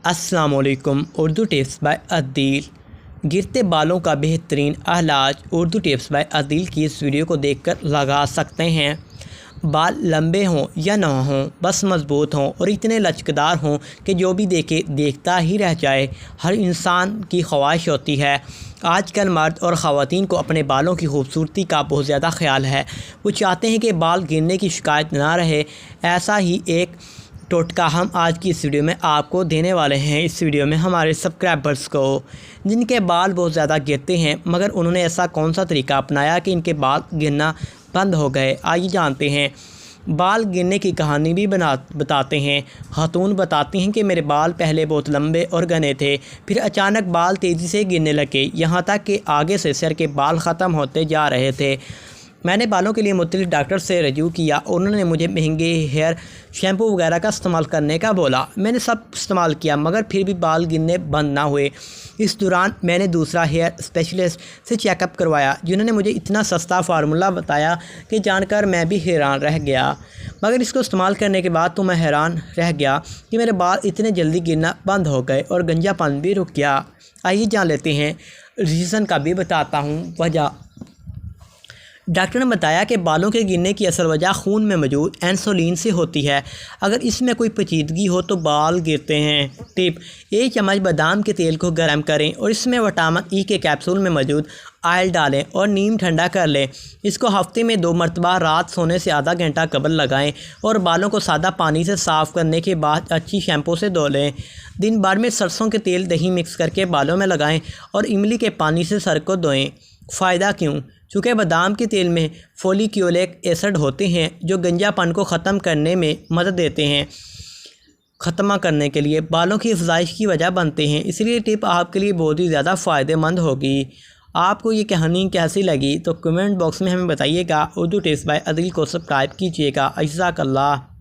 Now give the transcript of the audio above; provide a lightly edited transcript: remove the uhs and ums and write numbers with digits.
अस्सलामुअलैकुम। Urdu tips by Adeel. गिरते बालों का बेहतरीन इलाज उर्दू टिप्स बाय अदील की इस वीडियो को देखकर लगा सकते हैं। बाल लंबे हों या ना हों, बस मज़बूत हों और इतने लचकदार हों कि जो भी देखे देखता ही रह जाए। हर इंसान की ख्वाहिश होती है। आजकल मर्द और ख़वातीन को अपने बालों की खूबसूरती का बहुत ज़्यादा ख्याल है। वो चाहते हैं कि बाल गिरने की शिकायत ना रहे। ऐसा ही एक टोटका हम आज की इस वीडियो में आपको देने वाले हैं। इस वीडियो में हमारे सब्सक्राइबर्स को जिनके बाल बहुत ज़्यादा गिरते हैं, मगर उन्होंने ऐसा कौन सा तरीका अपनाया कि इनके बाल गिरना बंद हो गए, आइए जानते हैं। बाल गिरने की कहानी भी बताते हैं। खातून बताती हैं कि मेरे बाल पहले बहुत लंबे और घने थे, फिर अचानक बाल तेज़ी से गिरने लगे, यहाँ तक कि आगे से सर के बाल ख़त्म होते जा रहे थे। मैंने बालों के लिए मुख्तलिफ डॉक्टर से रजू किया। उन्होंने मुझे महंगे हेयर शैम्पू वगैरह का इस्तेमाल करने का बोला। मैंने सब इस्तेमाल किया, मगर फिर भी बाल गिरने बंद ना हुए। इस दौरान मैंने दूसरा हेयर स्पेशलिस्ट से चेकअप करवाया, जिन्होंने मुझे इतना सस्ता फार्मूला बताया कि जानकर मैं भी हैरान रह गया। मगर इसको इस्तेमाल करने के बाद तो मैं हैरान रह गया कि मेरे बाल इतने जल्दी गिरना बंद हो गए और गंजापन भी रुक गया। आइए जान लेते हैं, रीज़न का भी बताता हूँ वजह। डॉक्टर ने बताया कि बालों के गिरने की असल वजह खून में मौजूद इंसुलिन से होती है। अगर इसमें कोई पेचीदगी हो तो बाल गिरते हैं। टिप: 1 चम्मच बादाम के तेल को गर्म करें और इसमें विटामिन ई के कैप्सूल में मौजूद ऑयल डालें और नीम ठंडा कर लें। इसको हफ्ते में 2 मरतबा रात सोने से आधा घंटा कबल लगाएं और बालों को सादा पानी से साफ़ करने के बाद अच्छी शैम्पू से धो लें। दिन भर में सरसों के तेल दही मिक्स करके बालों में लगाएं और इमली के पानी से सर को धोएं। फ़ायदा क्यों? चूँकि बादाम के तेल में फोलिक्यूलिक एसिड होते हैं जो गंजापन को ख़त्म करने में मदद देते हैं। ख़त्म करने के लिए बालों की अफजाइश की वजह बनते हैं, इसलिए टिप आपके लिए बहुत ही ज़्यादा फ़ायदेमंद होगी। आपको ये कहानी कैसी लगी तो कमेंट बॉक्स में हमें बताइएगा। उर्दू टिप्स बाय अदील को सब्सक्राइब कीजिएगा। जज़ाकल्लाह।